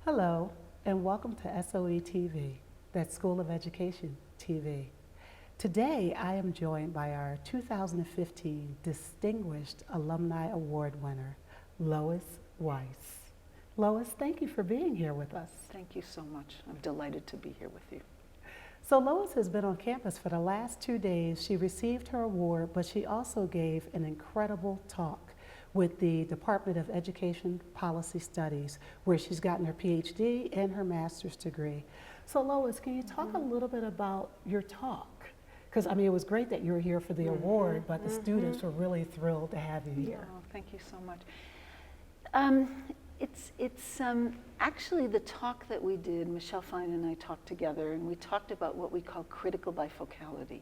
Hello, and welcome to SOE-TV, that's School of Education TV. Today, I am joined by our 2015 Distinguished Alumni Award winner, Lois Weis. Lois, thank you for being here with us. Thank you so much. I'm delighted to be here with you. So Lois has been on campus for the last 2 days. She received her award, but she also gave an incredible talk with the Department of Education Policy Studies, where she's gotten her PhD and her master's degree. So Lois, can you talk a little bit about your talk? Because I mean, it was great that you were here for the award, but the students were really thrilled to have you here. Oh, thank you so much. It's actually the talk that we did, Michelle Fine and I talked together, and we talked about what we call critical bifocality.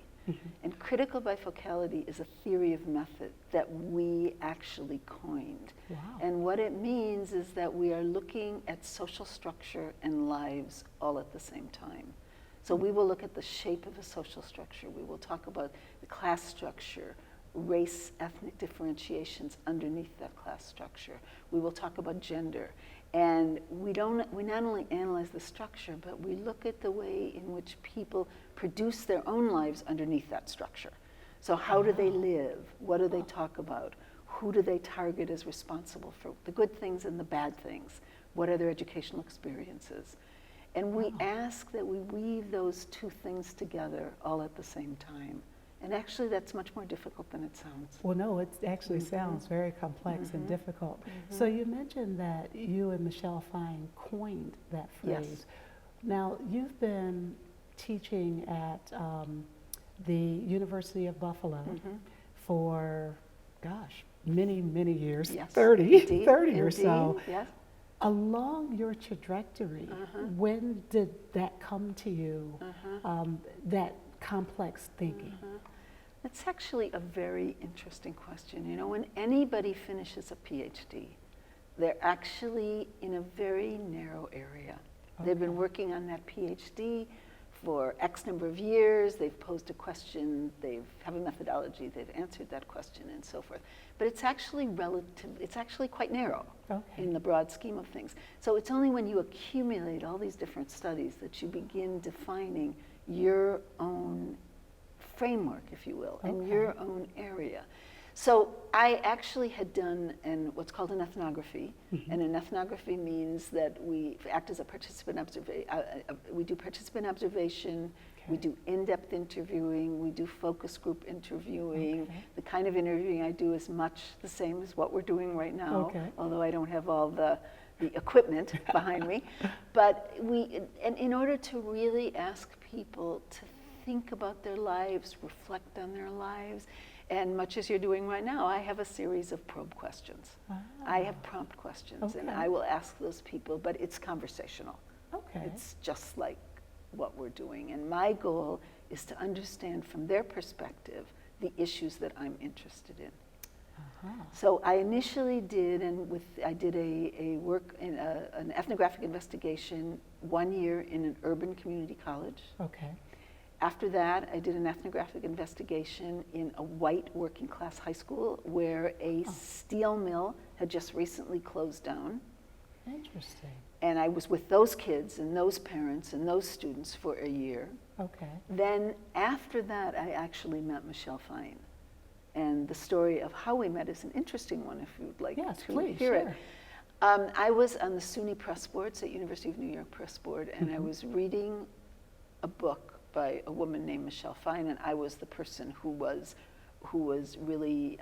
And critical bifocality is a theory of method that we actually coined. Wow. And what it means is that we are looking at social structure and lives all at the same time. So we will look at the shape of a social structure. We will talk about the class structure, race, ethnic differentiations underneath that class structure. We will talk about gender. And we not only analyze the structure, but we look at the way in which people produce their own lives underneath that structure. So how do they live? What do they talk about? Who do they target as responsible for the good things and the bad things? What are their educational experiences? And we ask that we weave those two things together all at the same time. And actually, that's much more difficult than it sounds. Well, no, it actually sounds very complex and difficult. So you mentioned that you and Michelle Fine coined that phrase. Yes. Now, you've been teaching at the University of Buffalo for, gosh, many, many years, Yes, 30 indeed, or so. indeed, yes. Along your trajectory, when did that come to you, that complex thinking? That's actually a very interesting question. You know, when anybody finishes a PhD, they're actually in a very narrow area. They've been working on that PhD for X number of years, they've posed a question, they have a methodology, they've answered that question, and so forth. But it's actually it's actually quite narrow in the broad scheme of things. So it's only when you accumulate all these different studies that you begin defining your own framework, if you will, and your own area. So I actually had done what's called an ethnography, and an ethnography means that we act as a participant observation. We do participant observation, we do in-depth interviewing, we do focus group interviewing. The kind of interviewing I do is much the same as what we're doing right now, although I don't have all the equipment behind me. But and in order to really ask people to think about their lives, reflect on their lives, and much as you're doing right now, I have a series of probe questions. I have prompt questions, and I will ask those people, but it's conversational. It's just like what we're doing. And my goal is to understand from their perspective the issues that I'm interested in. So I initially did, I did a work in an ethnographic investigation 1 year in an urban community college. After that, I did an ethnographic investigation in a white working class high school where a steel mill had just recently closed down. Interesting. And I was with those kids and those parents and those students for a year. Then after that, I actually met Michelle Fine. And the story of how we met is an interesting one, if you'd like to hear it. I was on the SUNY Press Boards at University of New York Press Board, and I was reading a book by a woman named Michelle Fine, and I was the person who was really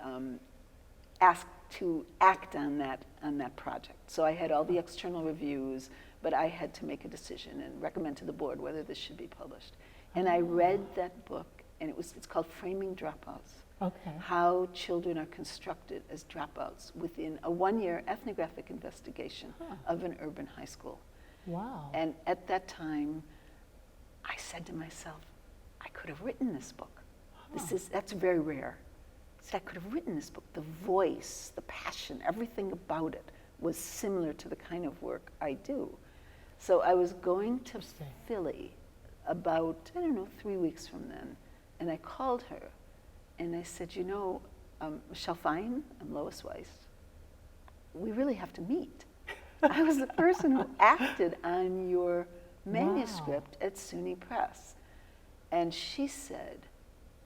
asked to act on that project. So I had all the external reviews, but I had to make a decision and recommend to the board whether this should be published. And I read that book, and it's called Framing Dropouts. How children are constructed as dropouts within a 1-year ethnographic investigation of an urban high school. Wow. And at that time, I said to myself, I could have written this book. That's very rare. So I could have written this book. The voice, the passion, everything about it was similar to the kind of work I do. So I was going to Philly about, 3 weeks from then, and I called her and I said, Michelle Fine, I'm Lois Weis. We really have to meet. I was the person who acted on your manuscript at SUNY Press. And she said,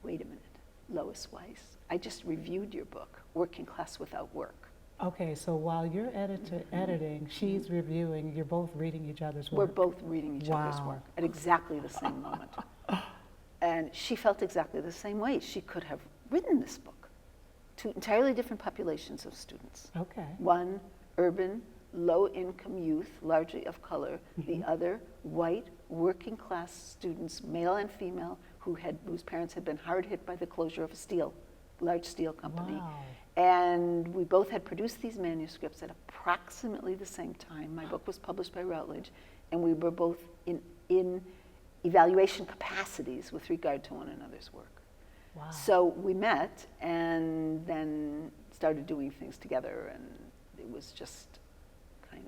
wait a minute, Lois Weis, I just reviewed your book, Working Class Without Work. Okay, so while you're editing, she's reviewing, you're both reading each other's work. We're both reading each other's work at exactly the same moment. And she felt exactly the same way. She could have written this book to entirely different populations of students. Okay. One, urban, low-income youth, largely of color. The other, white, working-class students, male and female, whose parents had been hard hit by the closure of a large steel company. Wow. And we both had produced these manuscripts at approximately the same time. My book was published by Routledge, and we were both in evaluation capacities with regard to one another's work. Wow. So we met and then started doing things together, and it was just kind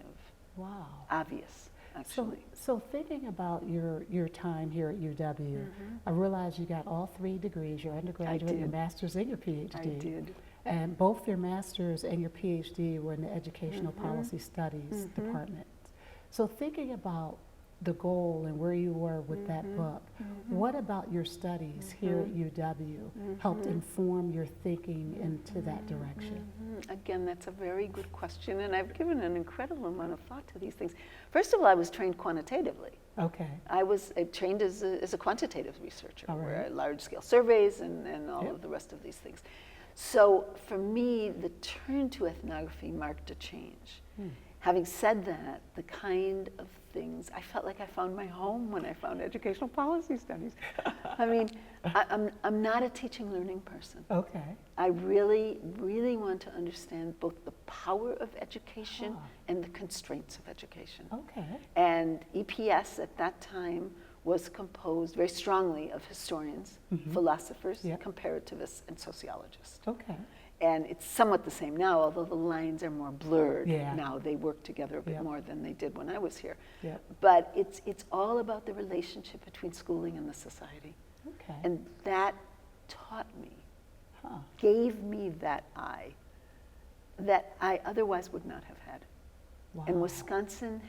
of obvious, actually. So thinking about your time here at UW, I realize you got all 3 degrees, your undergraduate, your master's, and your PhD. I did. And both your master's and your PhD were in the Educational Policy Studies department. So thinking about the goal and where you were with that book, what about your studies here at UW helped inform your thinking into that direction? Again, that's a very good question, and I've given an incredible amount of thought to these things. First of all, I was trained quantitatively. Okay. I was trained as a quantitative researcher, where large-scale surveys and all of the rest of these things. So for me, the turn to ethnography marked a change. Having said that, the kind of things, I felt like I found my home when I found educational policy studies. I mean, I'm not a teaching learning person. Okay. I really, really want to understand both the power of education and the constraints of education. Okay. And EPS at that time was composed very strongly of historians, philosophers, comparativists, and sociologists. Okay. And it's somewhat the same now, although the lines are more blurred now. They work together a bit more than they did when I was here. But it's all about the relationship between schooling and the society. Okay. And that taught me, gave me that eye that I otherwise would not have had. Wow. And Wisconsin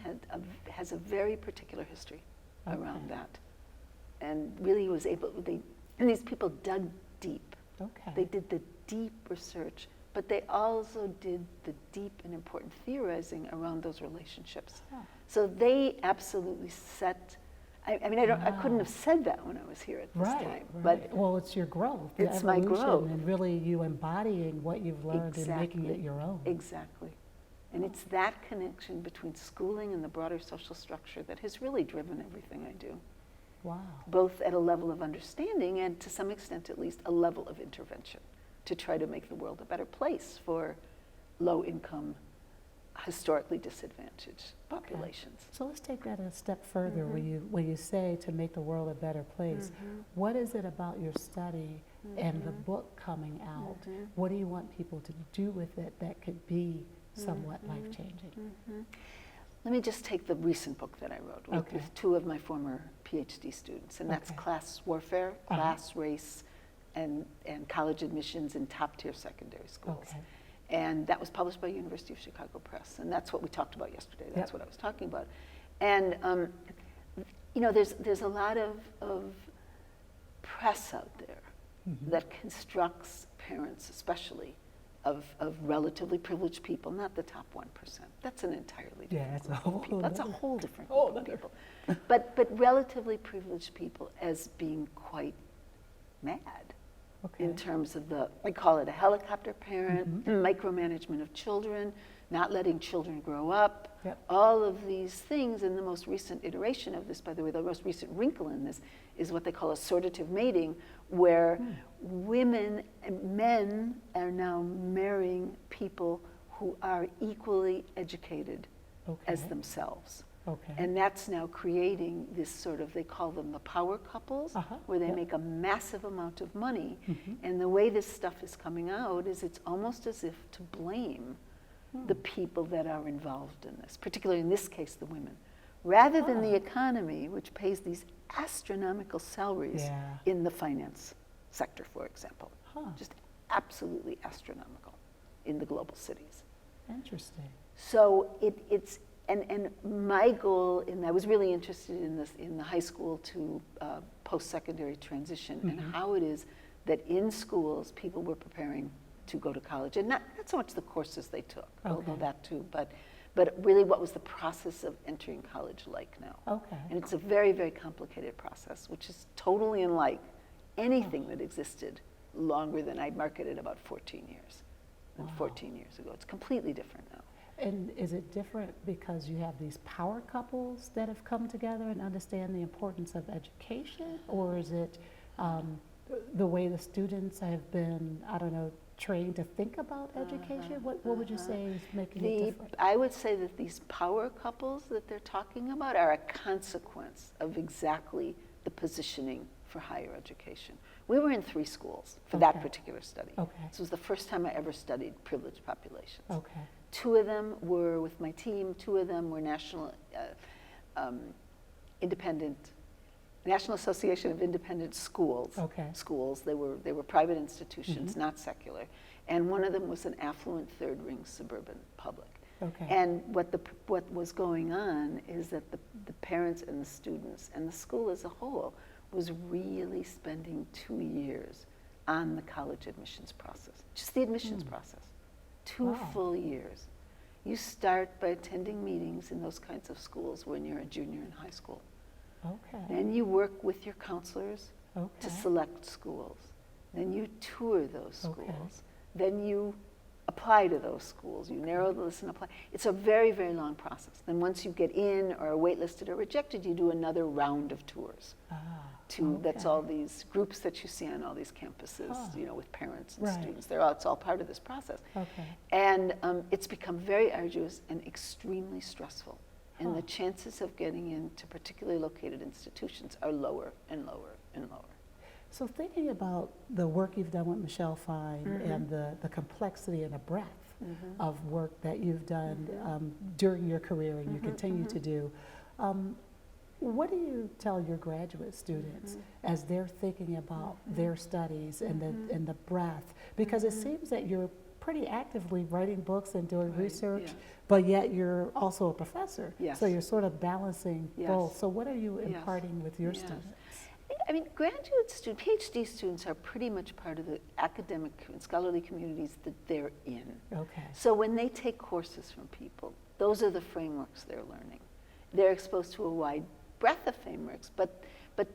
has a very particular history around that. And really was able, and these people dug deep. Okay. They did the deep research, but they also did the deep and important theorizing around those relationships. So they absolutely set, I mean, I couldn't have said that when I was here at this time. But well, it's your growth, the it's my growth. And really you embodying what you've learned and making it your own. Exactly. And it's that connection between schooling and the broader social structure that has really driven everything I do. Wow. Both at a level of understanding and, to some extent at least, a level of intervention to try to make the world a better place for low-income, historically disadvantaged populations. So let's take that a step further. When you say to make the world a better place, what is it about your study and the book coming out? What do you want people to do with it that could be somewhat life-changing? Let me just take the recent book that I wrote with 2 of my former PhD students, and that's Class Warfare, Class, Race, and College Admissions in Top-Tier Secondary Schools. And that was published by University of Chicago Press, and that's what we talked about yesterday. That's what I was talking about. And, you know, there's a lot of press out there that constructs parents, especially, of relatively privileged people, not the top 1%. That's an entirely different group of people. That's a whole different group of people. But relatively privileged people as being quite mad in terms of I call it a helicopter parent, micromanagement of children, not letting children grow up, all of these things. And the most recent iteration of this, by the way, the most recent wrinkle in this is what they call assortative mating, where women and men are now marrying people who are equally educated as themselves. And that's now creating this sort of, they call them the power couples, where they make a massive amount of money. And the way this stuff is coming out is it's almost as if to blame the people that are involved in this, particularly in this case, the women, rather than the economy, which pays these astronomical salaries in the finance sector, for example. Just absolutely astronomical in the global cities. Interesting. So And my goal, and I was really interested in this, in the high school to post-secondary transition, and how it is that in schools people were preparing to go to college, and not so much the courses they took, although that too, but really what was the process of entering college like now. Okay. And it's a very, very complicated process, which is totally unlike anything that existed longer than I marketed about 14 years. 14 years ago. It's completely different now. And is it different because you have these power couples that have come together and understand the importance of education? Or is it the way the students have been, I don't know, trained to think about education? What would you say is making it different? I would say that these power couples that they're talking about are a consequence of exactly the positioning for higher education. We were in 3 schools for that particular study. This was the first time I ever studied privileged populations. 2 of them were with my team, 2 of them were National Association of Independent Schools. Schools. They were private institutions, not secular. And one of them was an affluent third-ring suburban public. And what was going on is that the parents and the students and the school as a whole was really spending 2 years on the college admissions process, just the admissions process. 2 full years. You start by attending meetings in those kinds of schools when you're a junior in high school. Then you work with your counselors to select schools. Then you tour those schools. Then you apply to those schools. You narrow the list and apply. It's a very, very long process. Then once you get in or are waitlisted or rejected, you do another round of tours. That's all these groups that you see on all these campuses, you know, with parents and students. It's all part of this process. And it's become very arduous and extremely stressful. And the chances of getting into particularly located institutions are lower and lower and lower. So thinking about the work you've done with Michelle Fine and the complexity and the breadth of work that you've done during your career and you continue to do, what do you tell your graduate students as they're thinking about their studies and the breadth? Because it seems that you're pretty actively writing books and doing research, but yet you're also a professor. So you're sort of balancing both. So what are you imparting with your students? I mean, graduate students, PhD students are pretty much part of the academic and scholarly communities that they're in. So when they take courses from people, those are the frameworks they're learning. They're exposed to a wide breadth of frameworks, but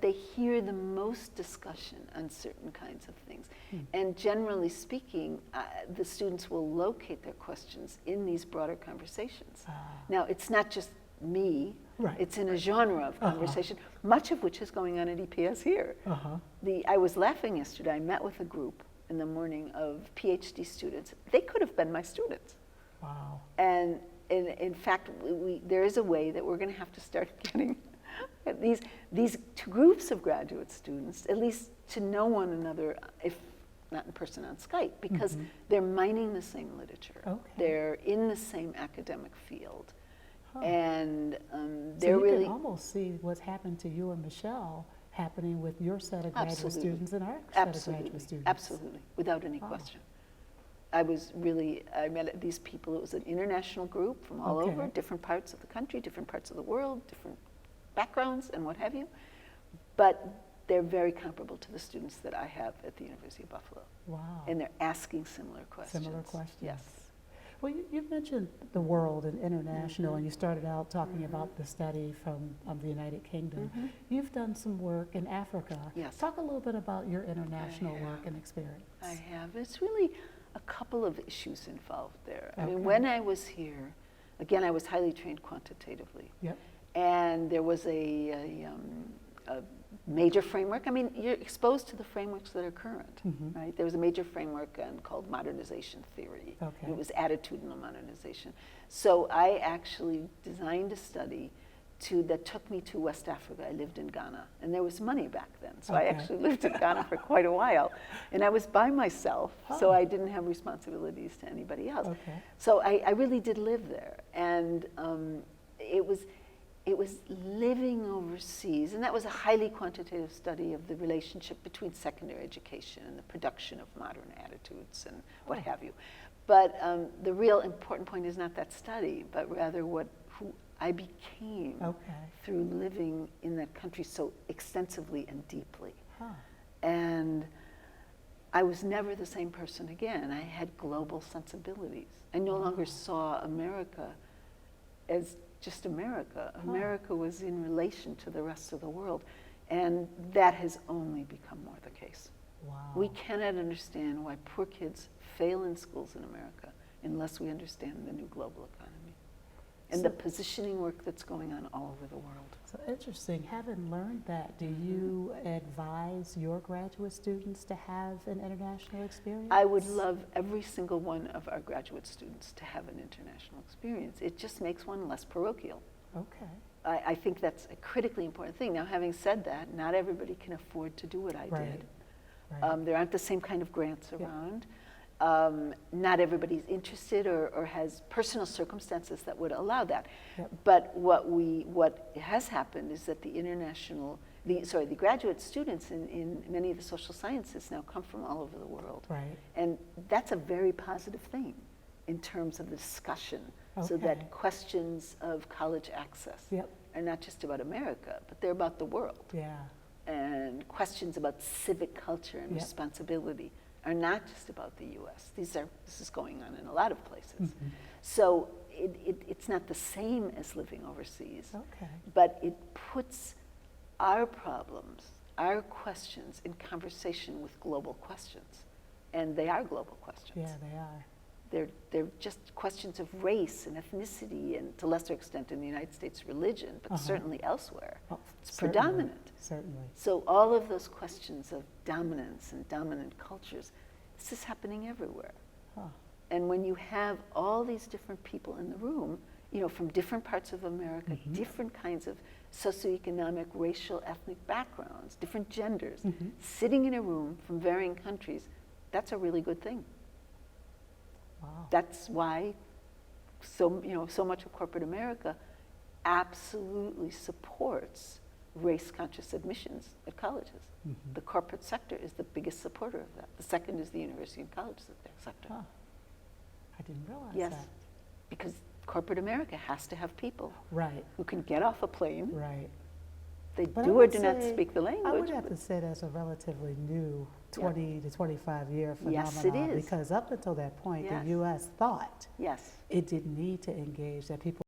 they hear the most discussion on certain kinds of things. And generally speaking, the students will locate their questions in these broader conversations. Now, it's not just me. It's in a genre of conversation, much of which is going on at EPS here. I was laughing yesterday. I met with a group in the morning of PhD students. They could have been my students. And in fact, there is a way that we're going to have to start getting these 2 groups of graduate students, at least to know one another, if not in person, on Skype, because they're mining the same literature. They're in the same academic field. And they're so you really can almost see what's happened to you and Michelle happening with your set of graduate students and our set of graduate students. Absolutely, without any question. I met these people. It was an international group from all over, different parts of the country, different parts of the world, different backgrounds and what have you. But they're very comparable to the students that I have at the University of Buffalo. And they're asking similar questions. Yes. Well, you mentioned the world and international, and you started out talking about the study from the United Kingdom. You've done some work in Africa. Talk a little bit about your international work and experience. I have. It's really a couple of issues involved there. I mean, when I was here, again, I was highly trained quantitatively. And there was a major framework. I mean, you're exposed to the frameworks that are current, right? There was a major framework called modernization theory. It was attitudinal modernization. So I actually designed a study that took me to West Africa. I lived in Ghana, and there was money back then. So I actually lived in Ghana for quite a while. And I was by myself, so I didn't have responsibilities to anybody else. So I really did live there. And it was living overseas, and that was a highly quantitative study of the relationship between secondary education and the production of modern attitudes and what have you. But the real important point is not that study, but rather I became through living in that country so extensively and deeply. And I was never the same person again. I had global sensibilities. I no longer saw America as just America. America was in relation to the rest of the world. And that has only become more the case. We cannot understand why poor kids fail in schools in America unless we understand the new global economy and the positioning work that's going on all over the world. So interesting. Having learned that, do you advise your graduate students to have an international experience? I would love every single one of our graduate students to have an international experience. It just makes one less parochial. I think that's a critically important thing. Now, having said that, not everybody can afford to do what I did. There aren't the same kind of grants around. Not everybody's interested or has personal circumstances that would allow that. But what has happened is that the graduate students in many of the social sciences now come from all over the world. And that's a very positive thing in terms of the discussion, so that questions of college access are not just about America, but they're about the world. And questions about civic culture and responsibility are not just about the U.S. This is going on in a lot of places. So it's not the same as living overseas, but it puts our problems, our questions in conversation with global questions. And they are global questions. Yeah, they are. They're just questions of race and ethnicity, and to a lesser extent in the United States, religion, but certainly elsewhere. It's predominant. Certainly. So all of those questions of dominance and dominant cultures, this is happening everywhere. And when you have all these different people in the room, from different parts of America, different kinds of socioeconomic, racial, ethnic backgrounds, different genders, sitting in a room from varying countries, that's a really good thing. That's why so much of corporate America absolutely supports race-conscious admissions at colleges. The corporate sector is the biggest supporter of that. The second is the university and college sector. I didn't realize that. Yes, because corporate America has to have people who can get off a plane. They do or do not speak the language. I would have to say that's a relatively new 20 to 25-year phenomenon. Yes, it is. Because up until that point, the U.S. thought it didn't need to engage, that people